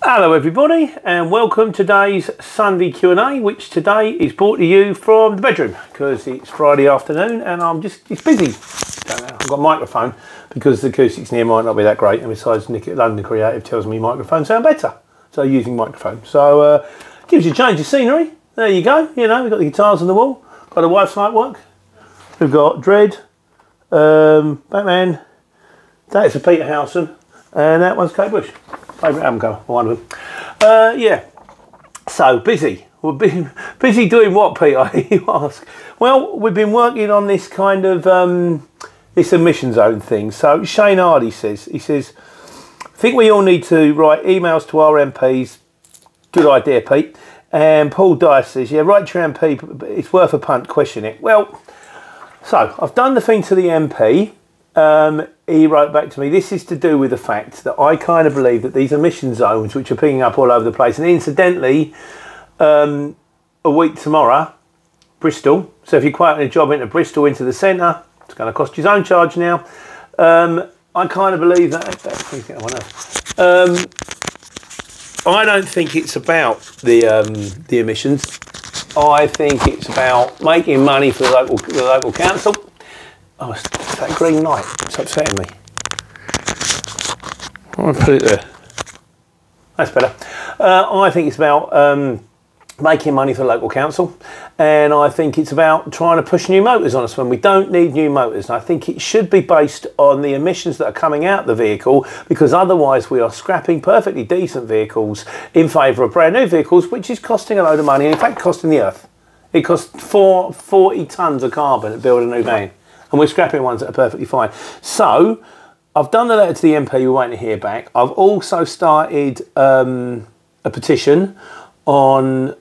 Hello everybody and welcome to today's Sunday Q&A, which today is brought to you from the bedroom because it's Friday afternoon and it's busy. I've got a microphone because the acoustics near might not be that great, and besides Nick at London Creative tells me microphones sound better, so using microphone. So gives you a change of scenery. There you go, you know, we've got the guitars on the wall, got the wife's artwork, we've got Dread, Batman, that's a Peter Howson, and that one's Kate Bush. Favourite album cover, one of them. Yeah, so busy. We've been busy doing what, Peter, you ask? Well, we've been working on this kind of, this emission zone thing. So Shane Hardy says, I think we all need to write emails to our MPs. Good idea, Pete. And Paul Dice says, yeah, write to your MP, it's worth a punt, question it. Well, so I've done the thing to the MP. He wrote back to me, this is to do with the fact that I kind of believe that these emission zones, which are picking up all over the place, and incidentally, a week tomorrow, Bristol, so if you're quoting a job into Bristol, into the centre, it's going to cost you his own charge now. I kind of believe that I don't think it's about the emissions. I think it's about making money for the local council. Oh, it's that green light. It's upsetting me. I'll put it there. That's better. I think it's about making money for the local council, and I think it's about trying to push new motors on us when we don't need new motors. And I think it should be based on the emissions that are coming out of the vehicle, because otherwise we are scrapping perfectly decent vehicles in favour of brand new vehicles, which is costing a load of money, and in fact costing the earth. It costs 40 tonnes of carbon to build a new van. And we're scrapping ones that are perfectly fine. So, I've done the letter to the MP, we're waiting to hear back. I've also started a petition on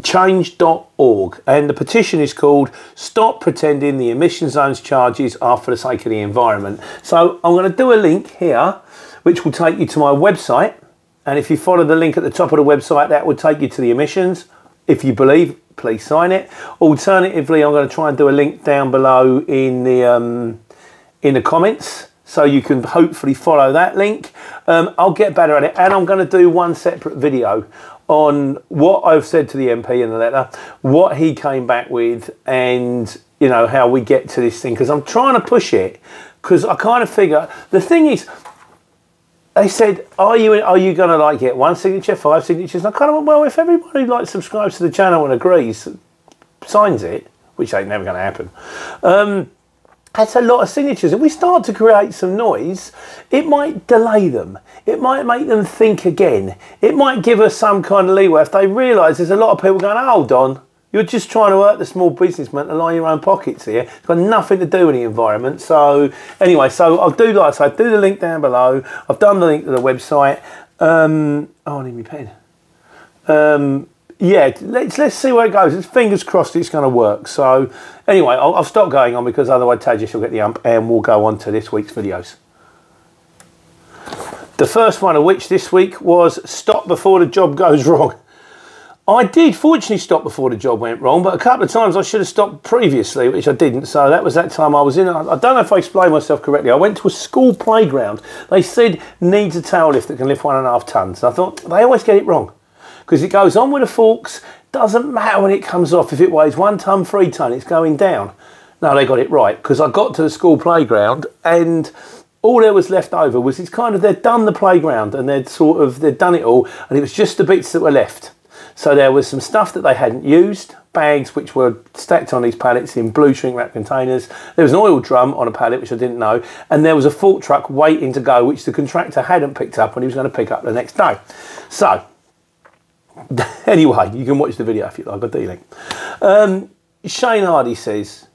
change.org. And the petition is called Stop Pretending the Emission Zones Charges Are for the Sake of the Environment. So, I'm going to do a link here, which will take you to my website. And if you follow the link at the top of the website, that will take you to the emissions. If you believe, please sign it. Alternatively, I'm going to try and do a link down below in the comments, so you can hopefully follow that link. I'll get better at it, and I'm going to do one separate video on what I've said to the MP in the letter, what he came back with, and you know how we get to this thing, because I'm trying to push it, because I kind of figure the thing is, they said, are you going to like get 1 signature, 5 signatures? And I kind of went, well, if everybody like subscribes to the channel and agrees, signs it, which ain't never going to happen, that's a lot of signatures. If we start to create some noise, it might delay them. It might make them think again. It might give us some kind of leeway if they realise there's a lot of people going, hold on, you're just trying to hurt the small businessman to line your own pockets here. It's got nothing to do with the environment. So anyway, so I'll do like I say, do the link down below. I've done the link to the website. Oh, I need my pen. Yeah, let's see where it goes. It's fingers crossed it's going to work. So anyway, I'll stop going on, because otherwise Tajish will get the ump, and we'll go on to this week's videos. The first one of which this week was stop before the job goes wrong. I did fortunately stop before the job went wrong, but a couple of times I should have stopped previously, which I didn't. So that was that time I was in. I don't know if I explained myself correctly. I went to a school playground. They said needs a tail lift that can lift 1.5 tonnes. And I thought they always get it wrong, because it goes on with the forks. Doesn't matter when it comes off. If it weighs 1 tonne, 3 tonne, it's going down. No, they got it right, because I got to the school playground and all there was left over was it's kind of, they'd done the playground and they'd done it all, and it was just the bits that were left. So there was some stuff that they hadn't used, bags which were stacked on these pallets in blue shrink wrap containers. There was an oil drum on a pallet, which I didn't know. And there was a fork truck waiting to go, which the contractor hadn't picked up and he was going to pick up the next day. So, anyway, you can watch the video if you like, I'll do link. Shane Hardy says,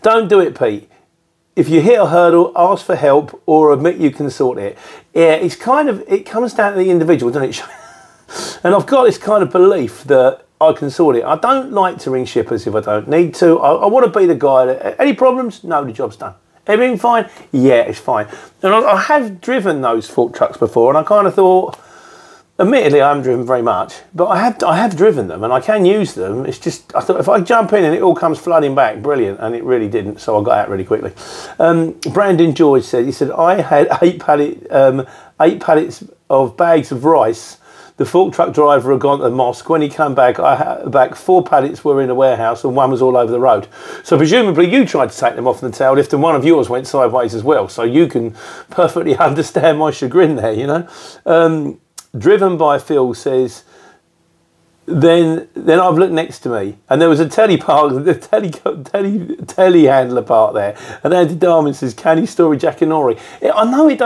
don't do it, Pete. If you hit a hurdle, ask for help or admit you can sort it. Yeah, it's kind of, it comes down to the individual, doesn't it, Shane? And I've got this kind of belief that I can sort it. I don't like to ring shippers if I don't need to. I want to be the guy that, any problems? No, the job's done. Everything fine? Yeah, it's fine. And I have driven those fork trucks before, and I kind of thought, Admittedly, I haven't driven very much, but I have driven them and I can use them. It's just, I thought if I jump in and it all comes flooding back, brilliant, and it really didn't, so I got out really quickly. Brandon George said, I had 8 pallets of bags of rice. The fork truck driver had gone to the mosque. When he came back, 4 pallets were in a warehouse and 1 was all over the road. So presumably you tried to take them off the tail lift and one of yours went sideways as well. So you can perfectly understand my chagrin there, you know. Driven by Phil says, then I've looked next to me and there was a telehandler part there. And Andy Darman says, canny story, Jackanory. I know it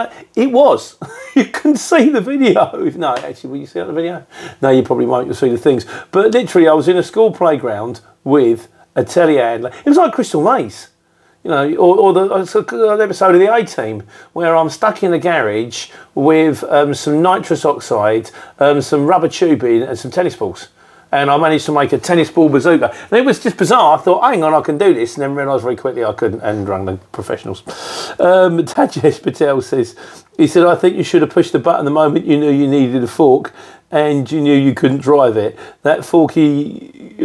was. You can see the video. No, actually, will you see it on the video? No, you probably won't. You'll see the things. But literally, I was in a school playground with a telehandler. It was like Crystal Maze. You know, or the episode of the A-Team where I'm stuck in a garage with some nitrous oxide, some rubber tubing and some tennis balls. And I managed to make a tennis ball bazooka. And it was just bizarre. I thought, hang on, I can do this. And then realised very quickly I couldn't and rang the professionals. Tajesh Patel says, he said, I think you should have pushed the button the moment you knew you needed a fork and you knew you couldn't drive it. That forky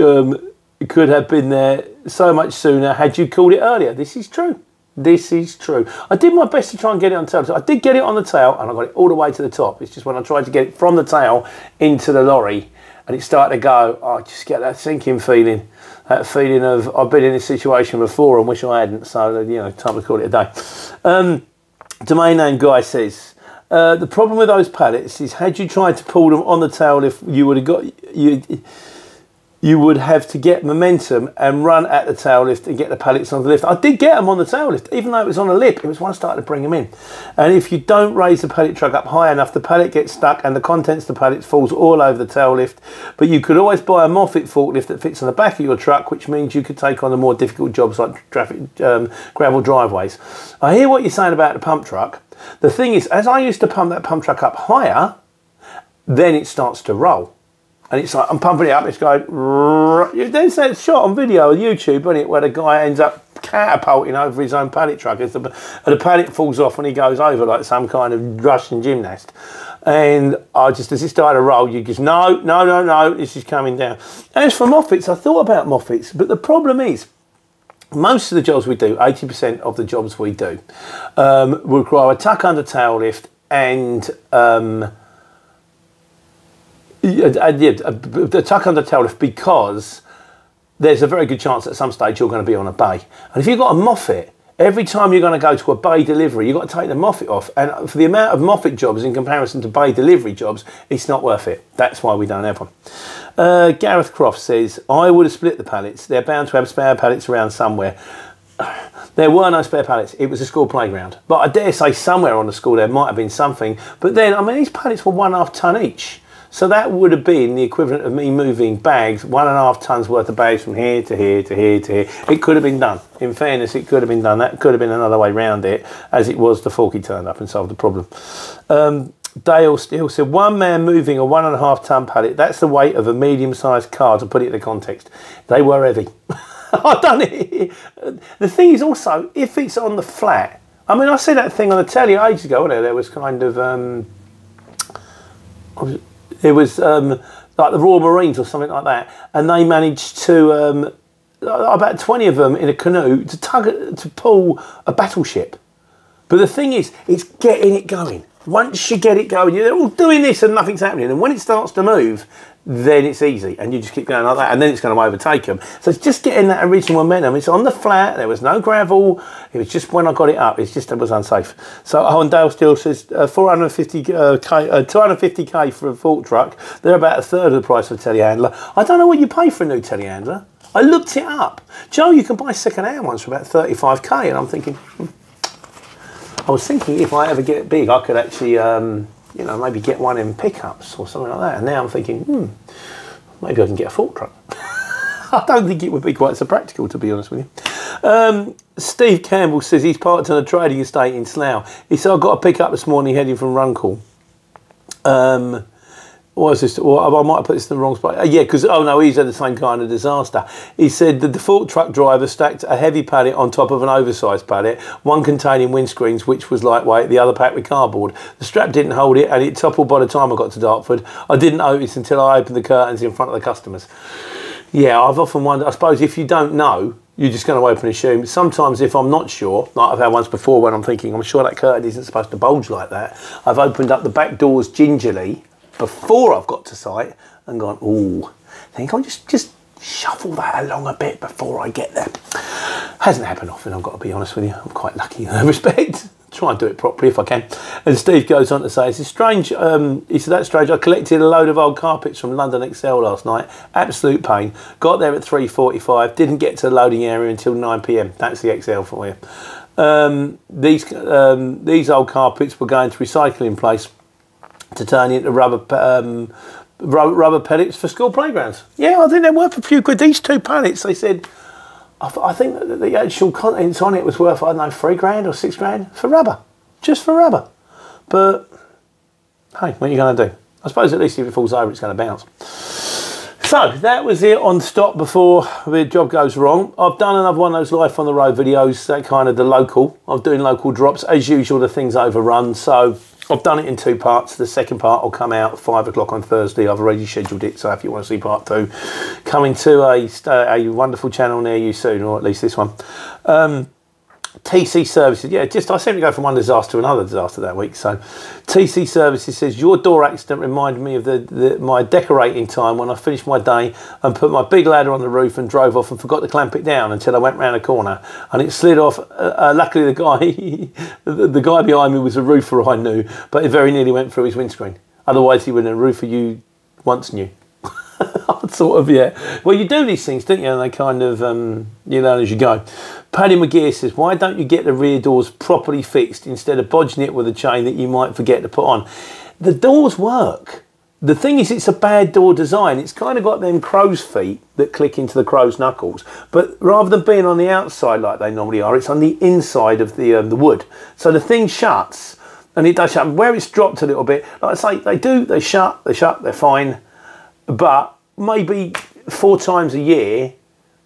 could have been there so much sooner had you called it earlier. This is true. This is true. I did my best to try and get it on the tail. I did get it on the tail and I got it all the way to the top. It's just when I tried to get it from the tail into the lorry and it started to go, I just get that sinking feeling. That feeling of I've been in this situation before and wish I hadn't. So, you know, time to call it a day. Domain name guy says, the problem with those pallets is had you tried to pull them on the tail lift, you would have got... You would have to get momentum and run at the tail lift and get the pallets on the lift. I did get them on the tail lift, even though it was on a lip. It was when I started to bring them in. And if you don't raise the pallet truck up high enough, the pallet gets stuck and the contents of the pallet falls all over the tail lift. But you could always buy a Moffett forklift that fits on the back of your truck, which means you could take on the more difficult jobs like gravel driveways. I hear what you're saying about the pump truck. The thing is, as I used to pump that pump truck up higher, then it starts to roll. And it's like, I'm pumping it up, it's going... There's that shot on video on YouTube, isn't it, where the guy ends up catapulting over his own pallet truck and the pallet falls off and he goes over like some kind of Russian gymnast. And I just, as it started to roll, you just, no, this is coming down. As for Moffetts, I thought about Moffetts, but the problem is, most of the jobs we do, 80% of the jobs we do, require a tuck under tail lift and... the tuck under tail lift because there's a very good chance at some stage you're going to be on a bay. And if you've got a Moffett, every time you're going to go to a bay delivery, you've got to take the Moffett off. And for the amount of Moffett jobs in comparison to bay delivery jobs, it's not worth it. That's why we don't have one. Gareth Croft says, I would have split the pallets. They're bound to have spare pallets around somewhere. There were no spare pallets. It was a school playground. But I dare say somewhere on the school there might have been something. But then, I mean, these pallets were 1.5 tonne each. So that would have been the equivalent of me moving bags, 1.5 tonnes worth of bags from here to here to here to here. It could have been done. In fairness, it could have been done. That could have been another way round it, as it was the forky turned up and solved the problem. Dale Steele said, one man moving a 1.5 tonne pallet, that's the weight of a medium-sized car, to put it in context. They were heavy. I've done it. The thing is also, if it's on the flat, I mean, I said that thing on the telly ages ago, wasn't there was kind of... It was like the Royal Marines or something like that, and they managed to about 20 of them in a canoe to pull a battleship. But the thing is, it's getting it going. Once you get it going, you're all doing this and nothing's happening. And when it starts to move, then it's easy, and you just keep going like that, and then it's going to overtake them. So it's just getting that original momentum. It's on the flat. There was no gravel. It was just when I got it up, it was unsafe. So and Dale Steele says 250k for a fork truck. They're about 1/3 of the price of a telehandler. I don't know what you pay for a new telehandler. I looked it up. Joe, you can buy second-hand ones for about 35k, and I'm thinking. I was thinking if I ever get it big, I could actually, you know, maybe get one in pickups or something like that. And now I'm thinking, maybe I can get a fork truck. I don't think it would be quite so practical, to be honest with you. Steve Campbell says he's parked on a trading estate in Slough. He said, I got a pick up this morning heading from Runcorn. What is this? Well, I might have put this in the wrong spot. Yeah, because, oh no, he's had the same kind of disaster. He said the default truck driver stacked a heavy pallet on top of an oversized pallet, one containing windscreens, which was lightweight, the other packed with cardboard. The strap didn't hold it, and it toppled by the time I got to Dartford. I didn't notice until I opened the curtains in front of the customers. Yeah, I've often wondered, I suppose if you don't know, you're just going to open and assume. Sometimes if I'm not sure, like I've had once before when I'm thinking, I'm sure that curtain isn't supposed to bulge like that, I've opened up the back doors gingerly before I've got to site and gone, oh, I think I'll just shuffle that along a bit before I get there. Hasn't happened often, I've got to be honest with you. I'm quite lucky in that respect. Try and do it properly if I can. And Steve goes on to say, it's strange, he said, that's strange. I collected a load of old carpets from London Excel last night. Absolute pain. Got there at 3:45, didn't get to the loading area until 9 PM. That's the XL for you. These old carpets were going to recycling place to turn into rubber pellets for school playgrounds. Yeah, I think they're worth a few quid. These 2 pallets, they said, I think that the actual contents on it was worth, I don't know, 3 grand or 6 grand for rubber. Just for rubber. But, hey, what are you going to do? I suppose at least if it falls over, it's going to bounce. So, that was it on stop before the job goes wrong. I've done another one of those life on the road videos, that kind of the local. I'm doing local drops. As usual, the thing's overrun, so I've done it in 2 parts. The second part will come out at 5 o'clock on Thursday. I've already scheduled it, so if you want to see part 2, coming to a wonderful channel near you soon, or at least this one. TC Services, yeah, I seem to go from one disaster to another disaster that week. So TC Services says, your door accident reminded me of my decorating time when I finished my day and put my big ladder on the roof and drove off and forgot to clamp it down until I went round a corner and it slid off. Luckily the guy behind me was a roofer I knew, but it very nearly went through his windscreen. Otherwise he would have been a roofer you once knew. Sort of, yeah. Well, you do these things, don't you? And they kind of, you learn as you go. Paddy McGear says, why don't you get the rear doors properly fixed instead of bodging it with a chain that you might forget to put on? The doors work. The thing is, it's a bad door design. It's kind of got them crow's feet that click into the crow's knuckles. But rather than being on the outside like they normally are, it's on the inside of the wood. So the thing shuts, and it does shut. Where it's dropped a little bit, like I say, they shut, they're fine. But maybe 4 times a year,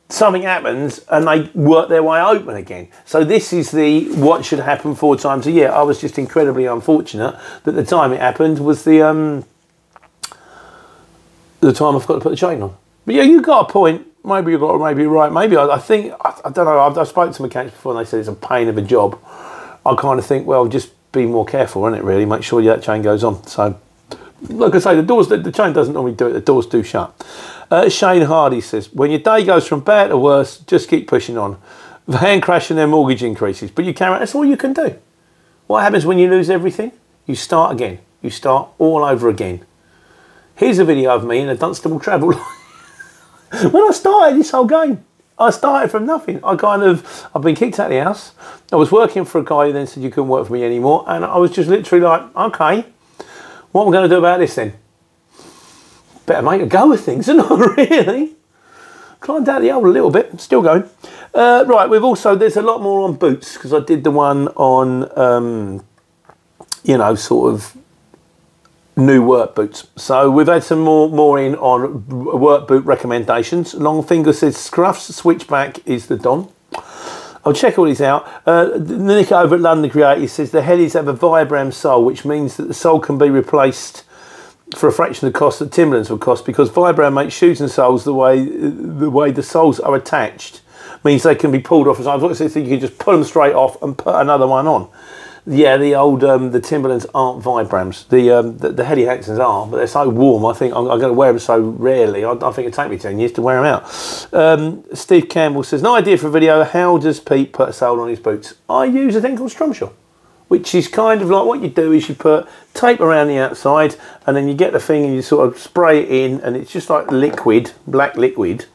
something happens and they work their way open again. So this is what should happen 4 times a year. I was just incredibly unfortunate that the time it happened was the time I forgot to put the chain on. But yeah, you got a point. Maybe you've got, maybe you're right. Maybe I think, I don't know, I've spoken to mechanics before and they said it's a pain of a job. I kind of think, well, just be more careful, isn't it, really? Make sure that chain goes on. So, like I say, the chain doesn't normally do it, the doors do shut. Shane Hardy says, when your day goes from bad to worse, just keep pushing on. Van crash and their mortgage increases, but you carry on, that's all you can do. What happens when you lose everything? You start again. You start all over again. Here's a video of me in a Dunstable travel line. When I started this whole game, I started from nothing. I've been kicked out of the house. I was working for a guy who then said you couldn't work for me anymore, and I was just literally like, okay, what am I going to do about this then? Better make a go of things, isn't I, really? Climbed out the hole a little bit, still going. Right, there's a lot more on boots, because I did the one on, you know, sort of new work boots. So we've had some more in on work boot recommendations. Longfinger says Scruff's Switchback is the Don. I'll check all these out. Nick over at London Creative says the Headies have a Vibram sole, which means that the sole can be replaced for a fraction of the cost that Timberlands would cost, because Vibram makes shoes and soles the way the soles are attached means they can be pulled off. So you can just pull them straight off and put another one on. Yeah, the old the Timberlands aren't Vibrams. The Heady Haxons are, but they're so warm. I think I'm going to wear them so rarely. I think it'd take me 10 years to wear them out. Steve Campbell says, no idea for a video. How does Pete put a sole on his boots? I use a thing called Strumshaw, which is kind of like what you do is you put tape around the outside and then you get the thing and you sort of spray it in and it's just like liquid, black liquid.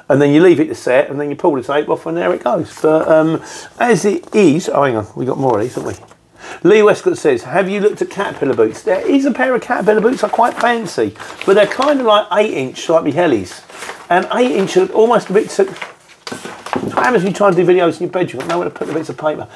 And then you leave it to set and then you pull the tape off and there it goes. But as it is, oh hang on, we got more of these, haven't we? Lee Westcott says, have you looked at Caterpillar boots? There is a pair of Caterpillar boots I quite fancy, but they're kind of like 8-inch, like my Hellies. And 8-inch are almost a bit too... What happens when you try to do videos in your bedroom? You've got nowhere to put the bits of paper.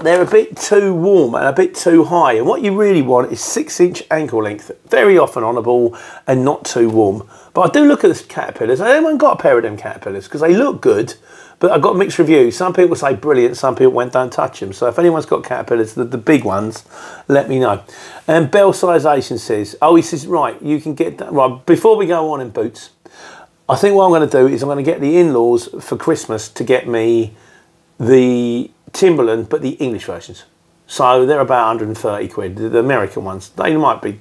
they're a bit too warm and a bit too high. And what you really want is 6-inch ankle length, very often on a ball and not too warm. But I do look at the Caterpillars. I haven't got a pair of them Caterpillars because they look good, but I've got mixed reviews. Some people say brilliant, some people went, don't touch them. So if anyone's got Caterpillars, the big ones, let me know. And Belsization says, oh, he says, right, you can get that. Right, before we go on in boots, I think what I'm going to do is I'm going to get the in-laws for Christmas to get me the Timberland, but the English versions. So they're about 130 quid. The American ones, they might be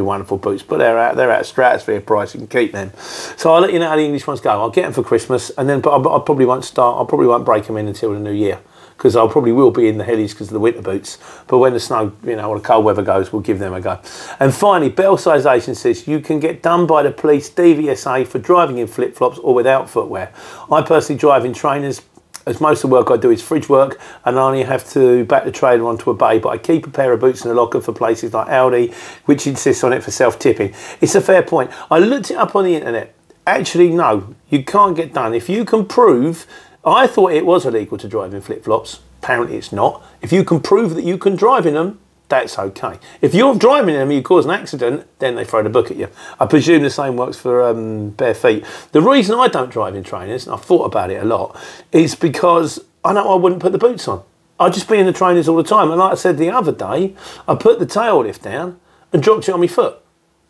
wonderful boots, but they're at stratosphere price. You can keep them. So I'll let you know how the English ones go. I'll get them for Christmas, and then but I probably won't break them in until the new year, because I probably will be in the headies because of the winter boots. But when the snow, or the cold weather goes, we'll give them a go. And finally, Belsization says you can get done by the police DVSA for driving in flip-flops or without footwear. I personally drive in trainers, as most of the work I do is fridge work, and I only have to back the trailer onto a bay, but I keep a pair of boots in the locker for places like Aldi, which insists on it for self-tipping. It's a fair point. I looked it up on the internet. Actually, no, you can't get done. If you can prove, I thought it was illegal to drive in flip-flops. Apparently it's not. If you can prove that you can drive in them, that's okay. If you're driving in them and you cause an accident, then they throw the book at you. I presume the same works for bare feet. The reason I don't drive in trainers, and I've thought about it a lot, is because I know I wouldn't put the boots on. I'd just be in the trainers all the time. And like I said the other day, I put the tail lift down and dropped it on my foot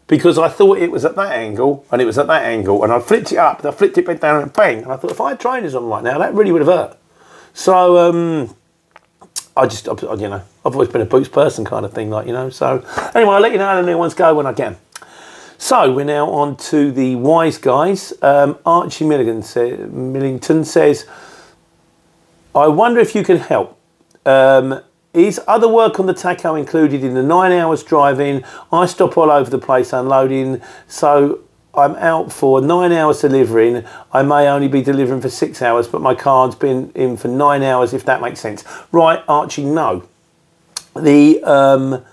because I thought it was at that angle and it was at that angle. And I flipped it up and I flipped it back down and bang. And I thought, if I had trainers on right now, that really would have hurt. So, I've always been a boots person kind of thing, So anyway, I'll let you know how the new ones go when I get them. So we're now on to the wise guys. Archie Millington says, I wonder if you can help. Is other work on the tacho included in the 9 hours driving? I stop all over the place unloading, so I'm out for 9 hours delivering. I may only be delivering for 6 hours, but my card's been in for 9 hours, if that makes sense. Right, Archie, no. The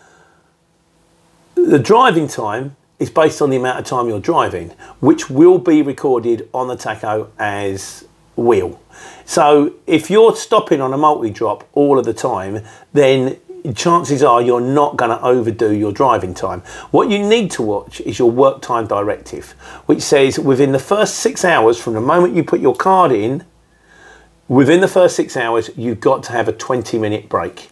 driving time is based on the amount of time you're driving, which will be recorded on the tacho as wheel. So if you're stopping on a multi-drop all of the time, then chances are you're not going to overdo your driving time. What you need to watch is your work time directive, which says within the first 6 hours from the moment you put your card in, within the first 6 hours, you've got to have a 20-minute break.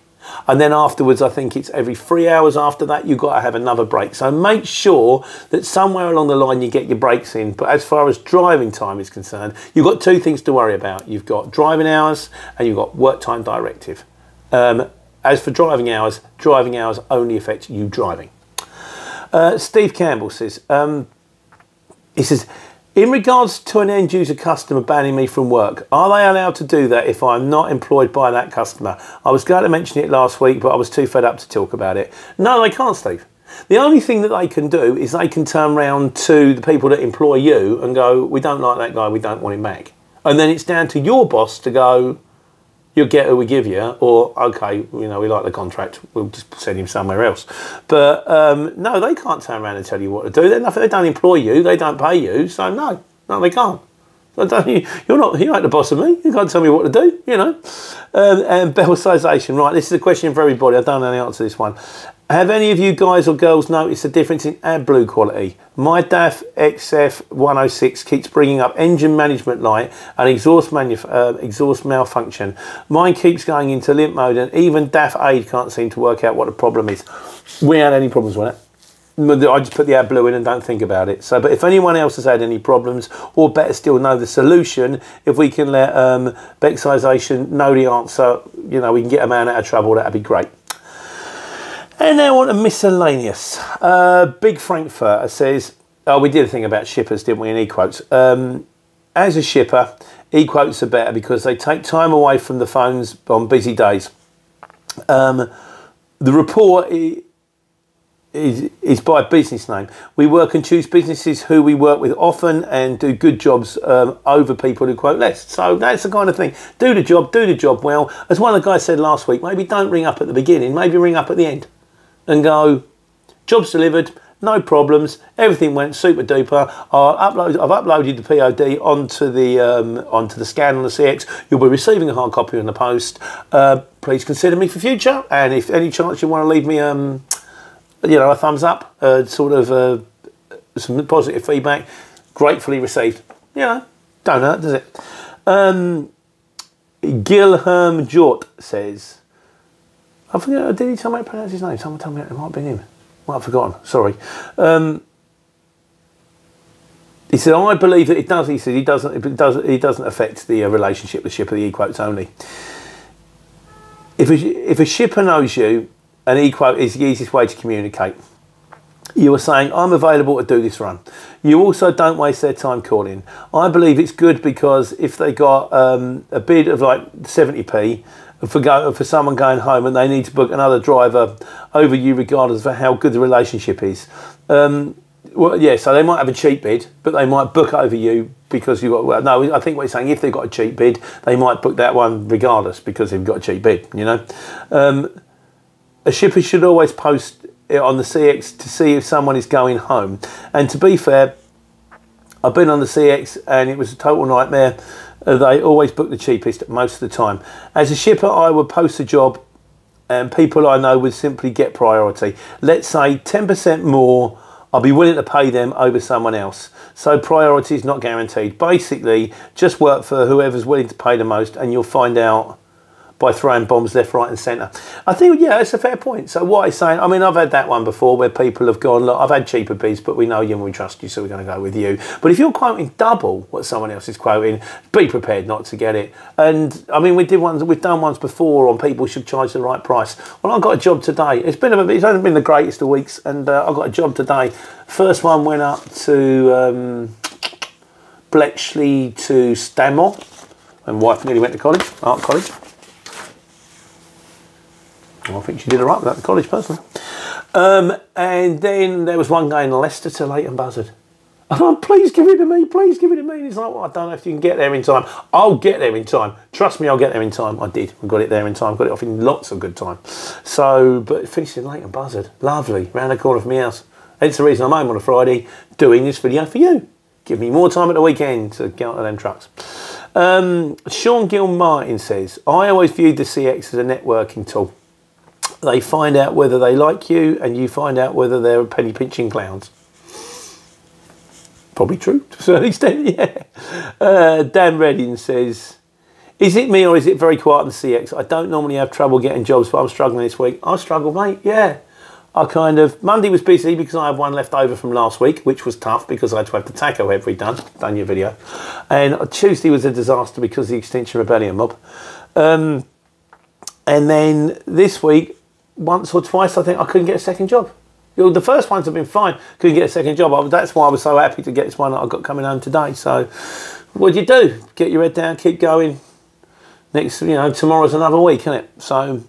And then afterwards, I think it's every 3 hours after that, you've got to have another break. So make sure that somewhere along the line you get your breaks in. But as far as driving time is concerned, you've got two things to worry about. You've got driving hours and you've got work time directive. As for driving hours only affect you driving. Steve Campbell says, he says, in regards to an end user customer banning me from work, are they allowed to do that if I'm not employed by that customer? I was going to mention it last week, but I was too fed up to talk about it. No, they can't, Steve. The only thing that they can do is they can turn around to the people that employ you and go, we don't like that guy, we don't want him back. And then it's down to your boss to go, you'll get who we give you, or okay, we like the contract, we'll just send him somewhere else. But no, they can't turn around and tell you what to do. They don't employ you, they don't pay you, so no, they can't. You're not the boss of me. You can't tell me what to do, And Belsization, right? This is a question for everybody. I don't know the answer to this one. Have any of you guys or girls noticed a difference in AdBlue quality? My DAF XF106 keeps bringing up engine management light and exhaust malfunction. Mine keeps going into limp mode, and even DAF Aid can't seem to work out what the problem is. We haven't had any problems with it. I just put the AdBlue in and don't think about it. So, but if anyone else has had any problems, or better still, know the solution, if we can let Belsization know the answer, we can get a man out of trouble, that'd be great. And now on to miscellaneous. Big Frankfurter says, we did a thing about shippers, didn't we, in e-quotes. As a shipper, e-quotes are better because they take time away from the phones on busy days. The report is by business name. We work and choose businesses who we work with often and do good jobs over people who quote less. So that's the kind of thing. Do the job well. As one of the guys said last week, maybe don't ring up at the beginning, maybe ring up at the end and go, job's delivered, no problems. Everything went super duper. I've uploaded the POD onto the scan on the CX. You'll be receiving a hard copy in the post. Please consider me for future, and if any chance you want to leave me a thumbs up, some positive feedback, gratefully received. Don't hurt, does it? Gilherm Jort says, I forget, did he tell me how to pronounce his name? Someone told me it might have been him. Well, I've forgotten, sorry. He said, I believe that it does. He said it doesn't affect the relationship with the shipper, the e-quotes only. If a shipper knows you, an e-quote is the easiest way to communicate. You are saying, I'm available to do this run. You also don't waste their time calling. I believe it's good because if they got a bid of like 70p for someone going home and they need to book another driver over you regardless of how good the relationship is. So they might have a cheap bid, but they might book over you because you've got, I think what he's saying, if they've got a cheap bid, they might book that one regardless because they've got a cheap bid, A shipper should always post it on the CX to see if someone is going home. And to be fair, I've been on the CX and it was a total nightmare. They always book the cheapest most of the time. As a shipper, I would post a job and people I know would simply get priority. Let's say 10% more, I'll be willing to pay them over someone else. So priority is not guaranteed. Basically, just work for whoever's willing to pay the most and you'll find out by throwing bombs left, right and centre. I think, it's a fair point. So what he's saying, I've had that one before where people have gone, look, I've had cheaper bids, but we know you and we trust you, so we're going to go with you. But if you're quoting double what someone else is quoting, be prepared not to get it. And we've done ones before on people should charge the right price. Well, I got a job today. It hasn't been the greatest of weeks, and I got a job today. First one went up to Bletchley to Stanmore, and wife nearly went to college, art college. Well, I think she did all right with that at college, personally. And then there was one going Leicester to Leighton Buzzard. And I'm, please give it to me, please give it to me. And he's like, well, I don't know if you can get there in time. I'll get there in time. Trust me, I'll get there in time. I did. I got it there in time. Got it off in lots of good time. So, but it finished in Leighton Buzzard. Lovely. Round the corner from my house. Hence the reason I'm home on a Friday doing this video for you. Give me more time at the weekend to get onto them trucks. Sean Gill Martin says, I always viewed the CX as a networking tool. They find out whether they like you and you find out whether they're penny pinching clowns. Probably true to a certain extent, yeah. Dan Redding says, is it me or is it very quiet on the CX? I don't normally have trouble getting jobs, but I'm struggling this week. I struggle, mate, yeah. Monday was busy because I had one left over from last week, which was tough because I had to have the taco every done your video. And Tuesday was a disaster because of the Extinction Rebellion mob. And then this week, once or twice, I think I couldn't get a second job. The first ones have been fine. Couldn't get a second job. That's why I was so happy to get this one that I got coming home today. So, what do you do? Get your head down, keep going. Tomorrow's another week, isn't it? So,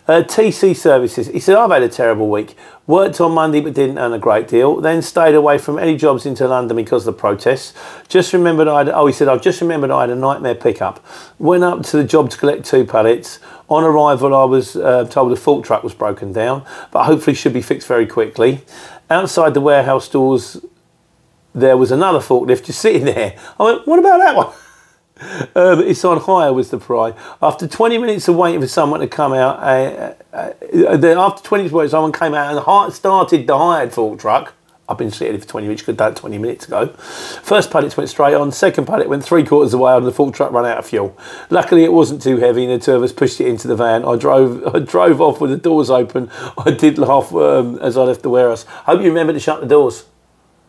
TC Services. He said, I've had a terrible week. Worked on Monday but didn't earn a great deal. Then stayed away from any jobs into London because of the protests. Just remembered I've just remembered I had a nightmare pickup. Went up to the job to collect 2 pallets. On arrival, I was told the fork truck was broken down, but hopefully should be fixed very quickly. Outside the warehouse doors, there was another forklift just sitting there. I went, what about that one? It's on hire was the reply. After 20 minutes of waiting for someone to come out, after 20 minutes waiting, someone came out and started the hired fork truck. I've been sitting here for 20 minutes, got that 20 minutes ago. First pallets went straight on, second pallet went 3/4 of the way on, and the fork truck ran out of fuel. Luckily it wasn't too heavy and the 2 of us pushed it into the van. I drove off with the doors open. I did laugh as I left the warehouse. Hope you remember to shut the doors.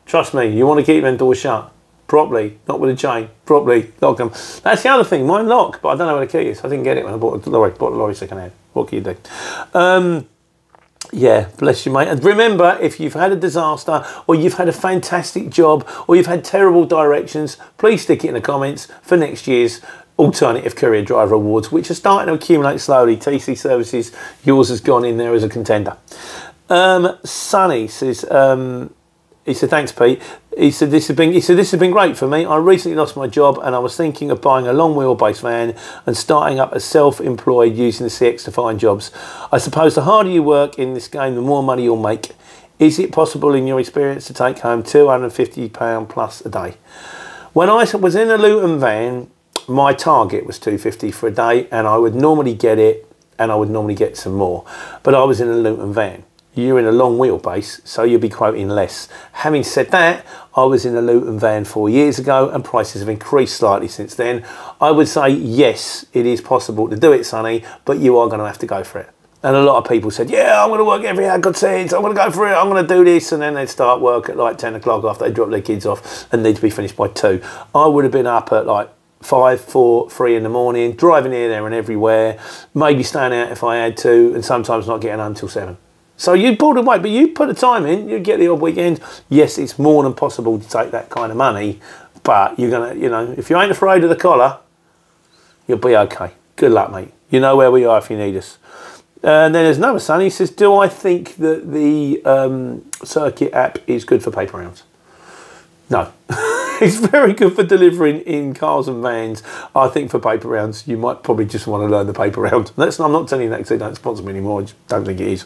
Trust me, you want to keep them doors shut. Properly, not with a chain, properly, lock them. That's the other thing, mine lock, but I don't know where the key is. I didn't get it when I bought the lorry second hand. What can you do? Yeah, bless you, mate. And remember, if you've had a disaster or you've had a fantastic job or you've had terrible directions, please stick it in the comments for next year's Alternative Courier Driver Awards, which are starting to accumulate slowly. TC Services, yours has gone in there as a contender. Sonny says, he said, thanks, Pete. He said, this has been great for me. I recently lost my job and I was thinking of buying a long wheelbase van and starting up as self-employed using the CX to find jobs. I suppose the harder you work in this game, the more money you'll make. Is it possible in your experience to take home £250 plus a day? When I was in a Luton van, my target was £250 for a day, and I would normally get it, and I would normally get some more. But I was in a Luton van. You're in a long wheelbase, so you'll be quoting less. Having said that, I was in a Luton van 4 years ago, and prices have increased slightly since then. I would say, yes, it is possible to do it, Sonny, but you are going to have to go for it. And a lot of people said, yeah, I'm going to work every hour I got since, I'm going to go for it, I'm going to do this. And then they'd start work at like 10 o'clock after they drop their kids off and need to be finished by 2. I would have been up at like 5, 4, 3 in the morning, driving here, there and everywhere, maybe staying out if I had to, and sometimes not getting home till 7. So you pulled away, but you put the time in, you get the odd weekend. Yes, it's more than possible to take that kind of money, but you're going to, you know, if you ain't afraid of the collar, you'll be okay. Good luck, mate. You know where we are if you need us. And then there's another son, he says, do I think that the Circuit app is good for paper rounds? No. It's very good for delivering in cars and vans. I think for paper rounds, you might probably just want to learn the paper round. I'm not telling you that because they don't sponsor me anymore. I just don't think it is.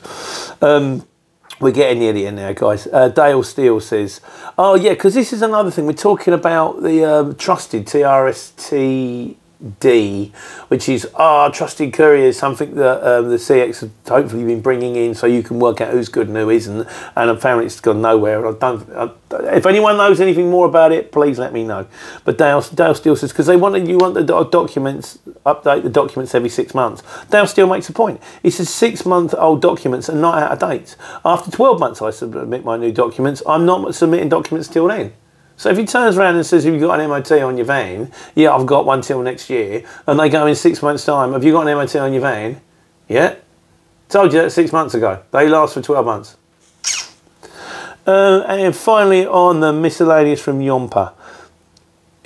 We're getting near the end now, guys. Dale Steele says, oh, yeah, because this is another thing. We're talking about the trusted TRST D, which is trusted courier, something that the CX have hopefully been bringing in so you can work out who's good and who isn't, and apparently it's gone nowhere. If anyone knows anything more about it, please let me know. But Dale Steele says, because you want the documents, update the documents every 6 months. Dale Steele makes a point. He says 6-month-old documents are not out of date. After 12 months I submit my new documents. I'm not submitting documents till then. So if he turns around and says, have you got an MOT on your van? Yeah, I've got one till next year. And they go in 6 months' time, have you got an MOT on your van? Yeah. Told you that 6 months ago. They last for 12 months. And finally on the miscellaneous from Yompa.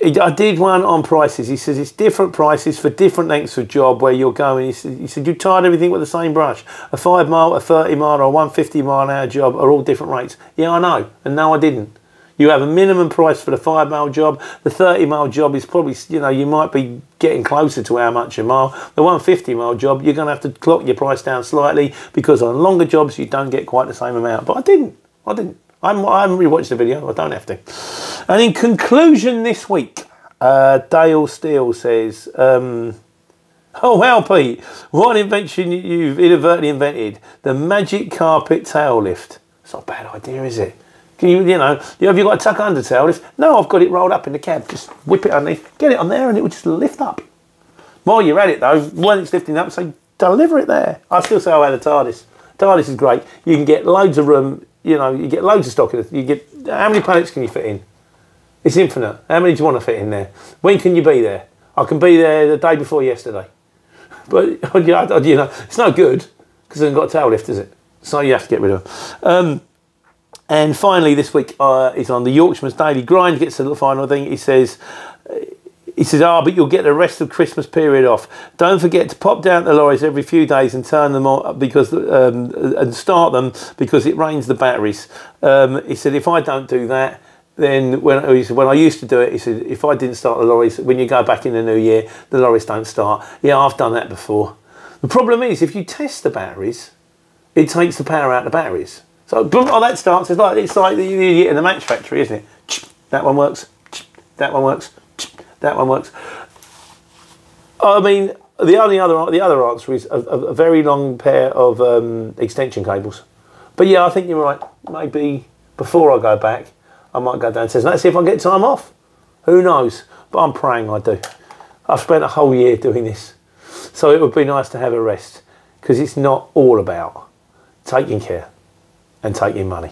I did one on prices. He says it's different prices for different lengths of job where you're going. He said you tied everything with the same brush. A 5 mile, a 30 mile or a 150 mile an hour job are all different rates. Yeah, I know. And no, I didn't. You have a minimum price for the 5 mile job. The 30 mile job is probably, you know, you might be getting closer to how much a mile. The 150 mile job, you're going to have to clock your price down slightly because on longer jobs, you don't get quite the same amount. But I didn't. I haven't rewatched the video. I don't have to. And in conclusion this week, Dale Steele says, oh, wow, Pete, what an invention you've inadvertently invented. The magic carpet tail lift. It's not a bad idea, is it? Can you know, have you got a tuck under tail lift? No, I've got it rolled up in the cab. Just whip it underneath, get it on there, and it will just lift up. While you're at it, though, when it's lifting up, say, deliver it there. I still say I had a TARDIS. TARDIS is great. You can get loads of room, you know, you get loads of stock. You get, how many pallets can you fit in? It's infinite. How many do you want to fit in there? When can you be there? I can be there the day before yesterday. But, you know, it's no good because it hasn't got a tail lift, is it? So you have to get rid of them. And finally, this week is on the Yorkshireman's Daily Grind. Gets to the final thing. He says, but you'll get the rest of Christmas period off. Don't forget to pop down the lorries every few days and turn them on because and start them because it rains the batteries. He said, if I don't do that, then when I used to do it, he said, if I didn't start the lorries, when you go back in the new year, the lorries don't start. Yeah, I've done that before. The problem is, if you test the batteries, it takes the power out of the batteries. So, boom, oh, that starts. It's like the idiot in the match factory, isn't it? That one works. That one works. That one works. I mean, the other answer is a very long pair of extension cables. But yeah, I think you're right. Maybe before I go back, I might go downstairs. Let's see if I get time off. Who knows? But I'm praying I do. I've spent a whole year doing this. So it would be nice to have a rest because it's not all about taking care and taking money.